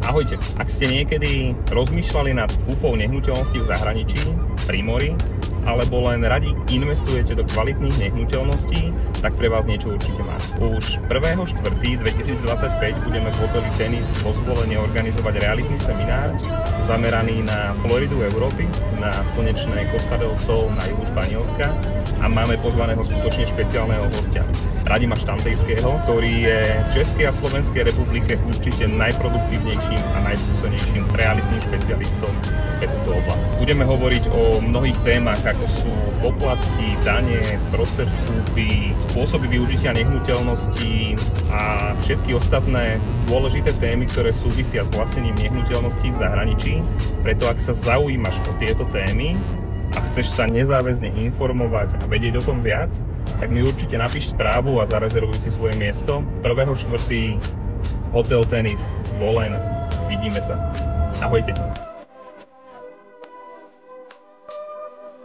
Ahojte, ak ste niekedy rozmýšľali nad kúpou nehnuteľností v zahraničí, pri mori, alebo len radi investujete do kvalitných nehnuteľností, tak pre vás niečo určite má. Už 1.4.2025 budeme v hoteli Tennis vo Zvolene organizovať realitný seminár zameraný na Floridu Európy, na slnečné Costa del Sol na juhu Španielska a máme pozvaného skutočne špeciálneho hostia, Radima Štantejského, ktorý je v Českej a Slovenskej republike určite najproduktívnejším a najskúsenejším realitným špecialistom pre túto oblasť. Budeme hovoriť o mnohých témach, ako sú poplatky, dane, proces kúpy, spôsoby využitia nehnuteľností a všetky ostatné dôležité témy, ktoré súvisia s vlastnením nehnuteľností v zahraničí. Preto ak sa zaujímaš o tieto témy a chceš sa nezáväzne informovať a vedieť o tom viac, tak mi určite napíš správu a zarezervuj si svoje miesto. 1.4. Hotel Tennis Zvolen. Vidíme sa. Ahojte.